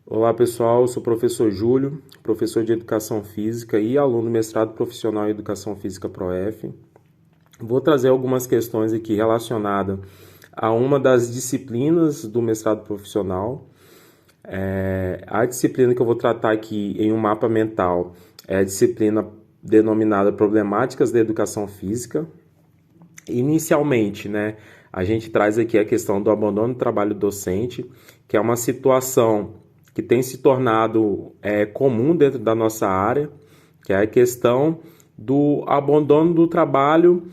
Olá pessoal, eu sou o professor Júlio, professor de Educação Física e aluno do mestrado profissional em Educação Física ProF. Vou trazer algumas questões aqui relacionadas a uma das disciplinas do mestrado profissional. A disciplina que eu vou tratar aqui em um mapa mental é a disciplina denominada Problemáticas da Educação Física. Inicialmente, a gente traz aqui a questão do abandono do trabalho docente, que é uma situação que tem se tornado comum dentro da nossa área, que é a questão do abandono do trabalho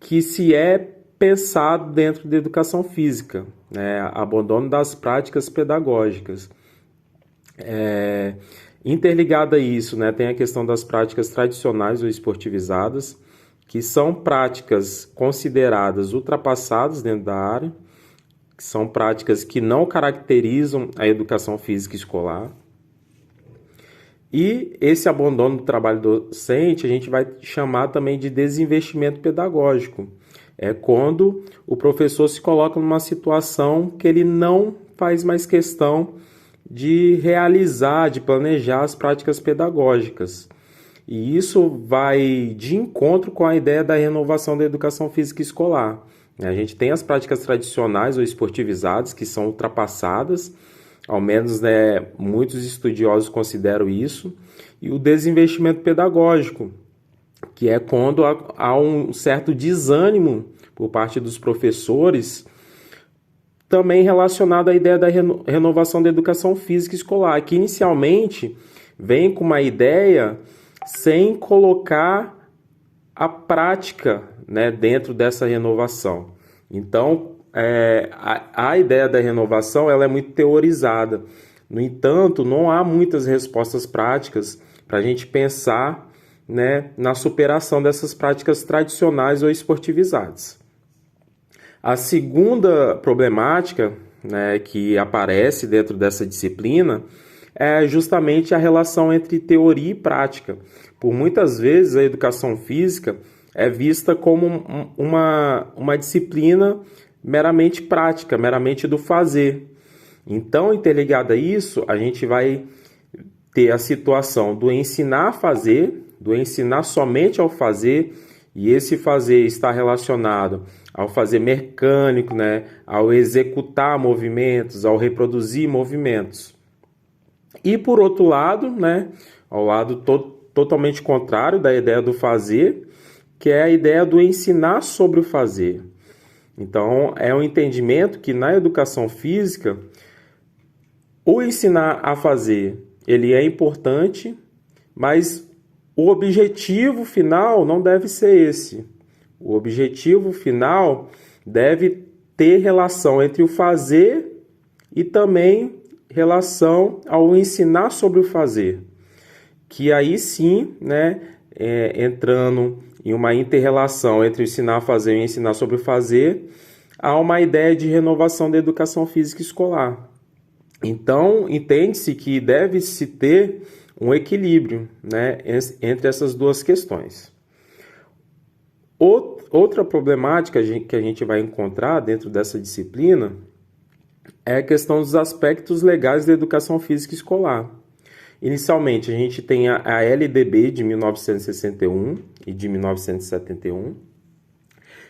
que se é pensado dentro da educação física, abandono das práticas pedagógicas. Interligado a isso, tem a questão das práticas tradicionais ou esportivizadas, que são práticas consideradas ultrapassadas dentro da área, que são práticas que não caracterizam a educação física escolar. E esse abandono do trabalho docente a gente vai chamar também de desinvestimento pedagógico. É quando o professor se coloca numa situação que ele não faz mais questão de realizar, de planejar as práticas pedagógicas. E isso vai de encontro com a ideia da renovação da educação física escolar. A gente tem as práticas tradicionais ou esportivizadas que são ultrapassadas, ao menos muitos estudiosos consideram isso, e o desinvestimento pedagógico, que é quando há um certo desânimo por parte dos professores, também relacionado à ideia da renovação da educação física escolar, que inicialmente vem com uma ideia sem colocar a prática dentro dessa renovação. Então, a ideia da renovação ela é muito teorizada. No entanto, não há muitas respostas práticas para a gente pensar na superação dessas práticas tradicionais ou esportivizadas. A segunda problemática que aparece dentro dessa disciplina é justamente a relação entre teoria e prática. Por muitas vezes a educação física é vista como uma disciplina meramente prática, meramente do fazer. Então, interligado a isso, a gente vai ter a situação do ensinar a fazer, do ensinar somente ao fazer, e esse fazer está relacionado ao fazer mecânico, ao executar movimentos, ao reproduzir movimentos. E por outro lado, ao lado totalmente contrário da ideia do fazer, que é a ideia do ensinar sobre o fazer. Então, é um entendimento que na educação física, o ensinar a fazer, ele é importante, mas o objetivo final não deve ser esse. O objetivo final deve ter relação entre o fazer e também relação ao ensinar sobre o fazer, que aí sim, entrando em uma inter-relação entre o ensinar a fazer e o ensinar sobre o fazer, há uma ideia de renovação da educação física escolar. Então, entende-se que deve-se ter um equilíbrio entre essas duas questões. Outra problemática que a gente vai encontrar dentro dessa disciplina é a questão dos aspectos legais da educação física escolar. Inicialmente, a gente tem a LDB de 1961 e de 1971,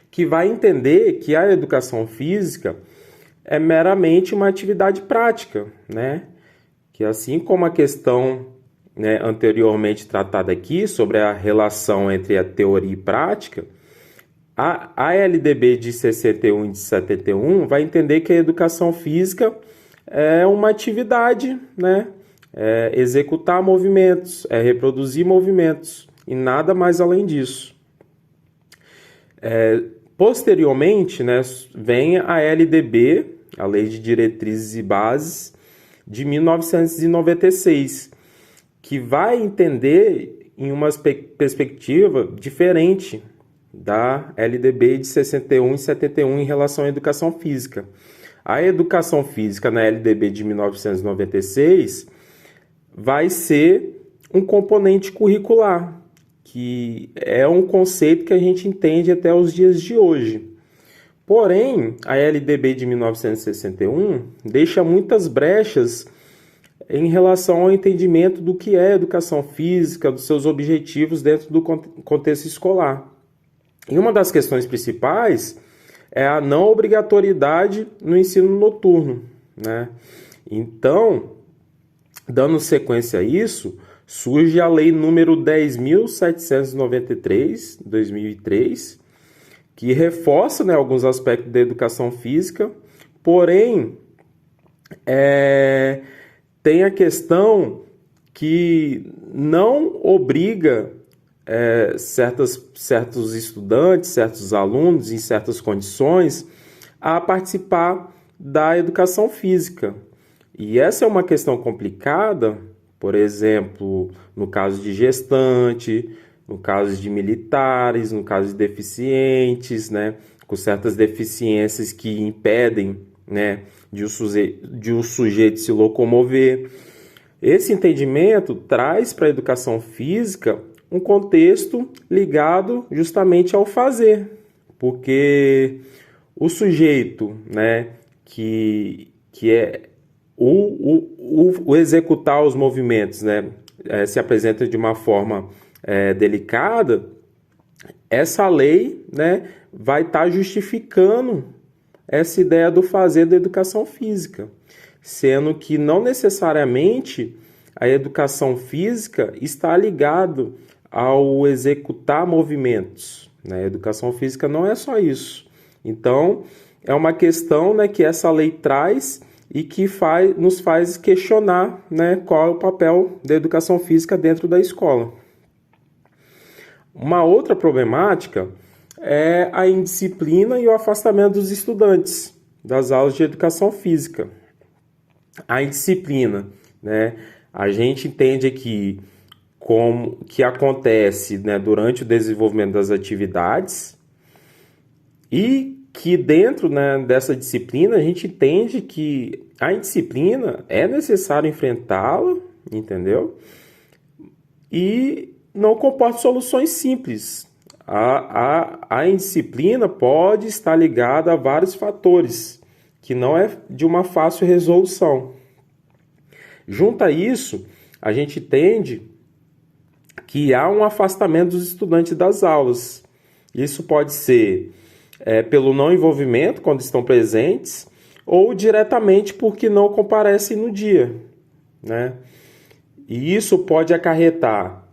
que vai entender que a educação física é meramente uma atividade prática, que assim como a questão anteriormente tratada aqui sobre a relação entre a teoria e prática, a LDB de 61 e de 71 vai entender que a educação física é uma atividade, é executar movimentos, é reproduzir movimentos e nada mais além disso. Posteriormente, vem a LDB, a Lei de Diretrizes e Bases, de 1996, que vai entender em uma perspectiva diferente da LDB de 61 e 71 em relação à educação física. A educação física na LDB de 1996 vai ser um componente curricular, que é um conceito que a gente entende até os dias de hoje. Porém, a LDB de 1961 deixa muitas brechas em relação ao entendimento do que é educação física, dos seus objetivos dentro do contexto escolar. E uma das questões principais é a não obrigatoriedade no ensino noturno, né? Então, dando sequência a isso, surge a Lei número 10.793, 2003, que reforça, né, alguns aspectos da educação física, porém, tem a questão que não obriga certos estudantes, certos alunos, em certas condições, a participar da educação física. E essa é uma questão complicada, por exemplo, no caso de gestante, no caso de militares, no caso de deficientes, né, com certas deficiências que impedem, né, de o sujeito se locomover. Esse entendimento traz para a educação física um contexto ligado justamente ao fazer, porque o sujeito, né, que é o executar os movimentos, né, se apresenta de uma forma delicada, essa lei, né, vai estar justificando essa ideia do fazer da educação física, sendo que não necessariamente a educação física está ligado ao executar movimentos, né? A educação física não é só isso. Então, é uma questão, né, que essa lei traz e que nos faz questionar, né, qual é o papel da educação física dentro da escola. Uma outra problemática é a indisciplina e o afastamento dos estudantes das aulas de educação física. A indisciplina, né, a gente entende aqui como que acontece, né, durante o desenvolvimento das atividades e que dentro, né, dessa disciplina a gente entende que a indisciplina é necessário enfrentá-la, entendeu? E não comporta soluções simples. A indisciplina pode estar ligada a vários fatores, que não é de uma fácil resolução. Junto a isso, a gente entende que há um afastamento dos estudantes das aulas. Isso pode ser pelo não envolvimento, quando estão presentes, ou diretamente porque não comparecem no dia, né? E isso pode acarretar,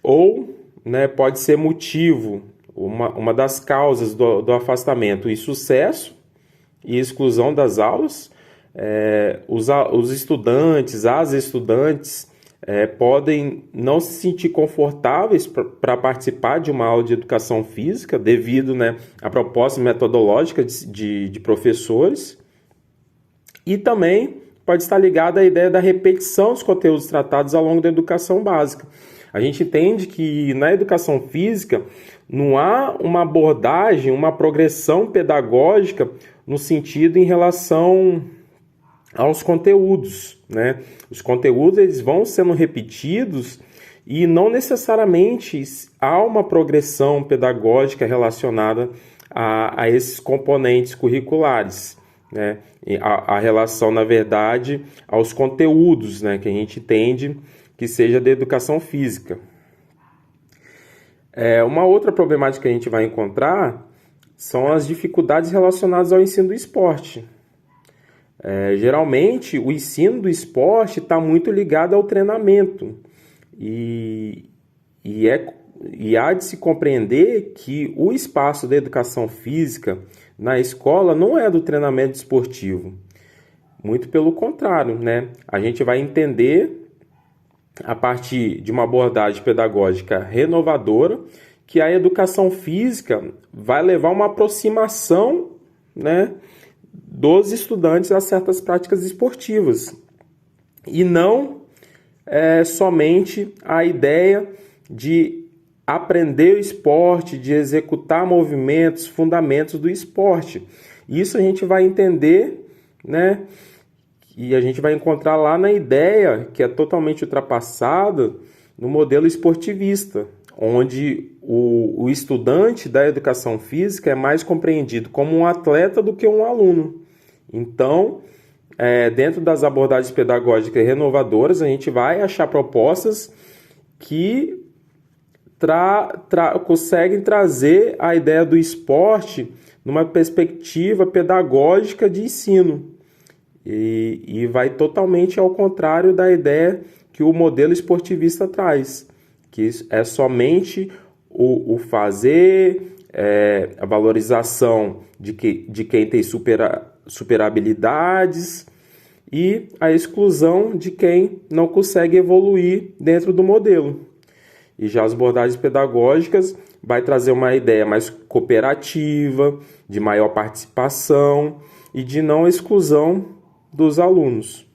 ou, né, pode ser motivo, uma das causas do afastamento, o insucesso e exclusão das aulas. Os estudantes, as estudantes, podem não se sentir confortáveis para participar de uma aula de educação física devido, né, à proposta metodológica de professores, e também pode estar ligada à ideia da repetição dos conteúdos tratados ao longo da educação básica. A gente entende que na educação física não há uma abordagem, uma progressão pedagógica no sentido em relação aos conteúdos, né? Os conteúdos eles vão sendo repetidos e não necessariamente há uma progressão pedagógica relacionada a esses componentes curriculares, né? A relação, na verdade, aos conteúdos, né, que a gente entende que seja da educação física. Uma outra problemática que a gente vai encontrar são as dificuldades relacionadas ao ensino do esporte. Geralmente, o ensino do esporte está muito ligado ao treinamento e há de se compreender que o espaço da educação física na escola não é do treinamento esportivo. Muito pelo contrário, né? A gente vai entender, a partir de uma abordagem pedagógica renovadora, que a educação física vai levar uma aproximação, né, dos estudantes a certas práticas esportivas e não somente a ideia de aprender o esporte, de executar movimentos, fundamentos do esporte. Isso a gente vai entender, né, e a gente vai encontrar lá na ideia que é totalmente ultrapassada no modelo esportivista, onde o estudante da educação física é mais compreendido como um atleta do que um aluno. Então, dentro das abordagens pedagógicas renovadoras, a gente vai achar propostas que conseguem trazer a ideia do esporte numa perspectiva pedagógica de ensino. E vai totalmente ao contrário da ideia que o modelo esportivista traz, que é somente o fazer, a valorização de quem tem super habilidades e a exclusão de quem não consegue evoluir dentro do modelo. E já as abordagens pedagógicas vai trazer uma ideia mais cooperativa, de maior participação e de não exclusão dos alunos.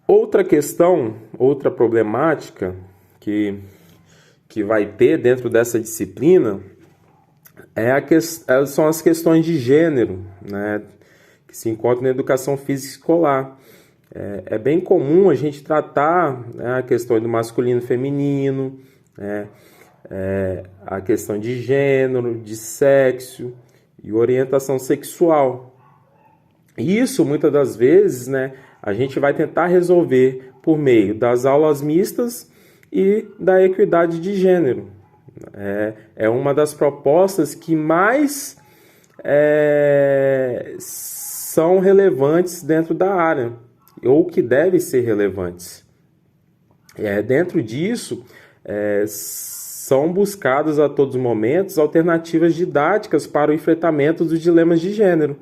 Outra questão, outra problemática que vai ter dentro dessa disciplina são as questões de gênero, né, que se encontram na educação física escolar. É bem comum a gente tratar, né, a questão do masculino e feminino, né, a questão de gênero, de sexo e orientação sexual. Isso, muitas das vezes, né, a gente vai tentar resolver por meio das aulas mistas e da equidade de gênero. É uma das propostas que mais são relevantes dentro da área, ou que devem ser relevantes. Dentro disso, são buscadas a todos os momentos alternativas didáticas para o enfrentamento dos dilemas de gênero.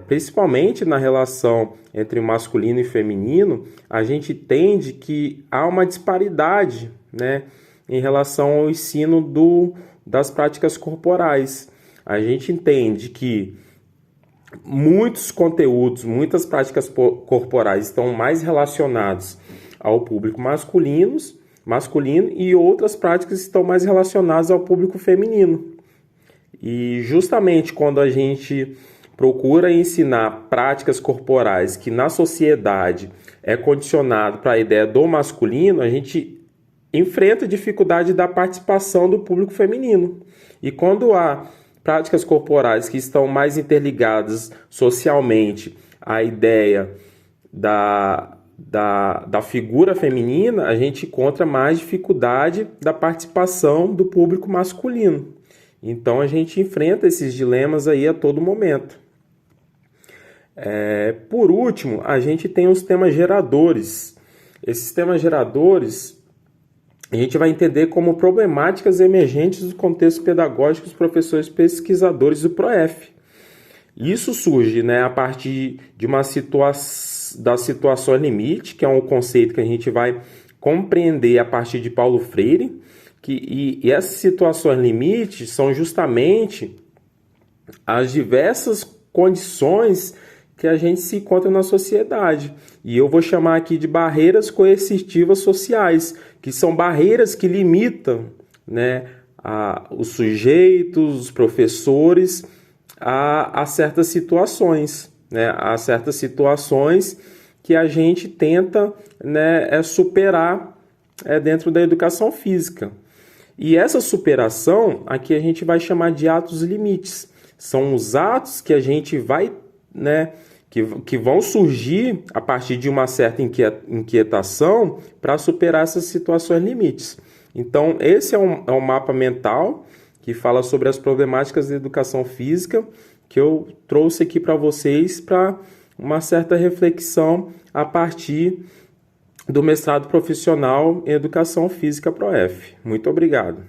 Principalmente na relação entre masculino e feminino, a gente entende que há uma disparidade, né, em relação ao ensino das práticas corporais. A gente entende que muitos conteúdos, muitas práticas corporais estão mais relacionados ao público masculino e outras práticas estão mais relacionadas ao público feminino. E justamente quando a gente procura ensinar práticas corporais que na sociedade é condicionado para a ideia do masculino, a gente enfrenta a dificuldade da participação do público feminino. E quando há práticas corporais que estão mais interligadas socialmente à ideia da figura feminina, a gente encontra mais dificuldade da participação do público masculino. Então a gente enfrenta esses dilemas aí a todo momento. Por último, a gente tem os temas geradores. Esses temas geradores a gente vai entender como problemáticas emergentes do contexto pedagógico dos professores pesquisadores do ProF. Isso surge, né, a partir de das situações limite, que é um conceito que a gente vai compreender a partir de Paulo Freire, e essas situações limites são justamente as diversas condições que a gente se encontra na sociedade. E eu vou chamar aqui de barreiras coercitivas sociais, que são barreiras que limitam, né, os sujeitos, os professores, a certas situações, né, a certas situações que a gente tenta, né, superar dentro da educação física. E essa superação, aqui a gente vai chamar de atos limites. São os atos que a gente vai, né, que vão surgir a partir de uma certa inquietação para superar essas situações limites. Então, esse é um mapa mental que fala sobre as problemáticas da educação física, que eu trouxe aqui para vocês para uma certa reflexão a partir do mestrado profissional em Educação Física ProF. Muito obrigado.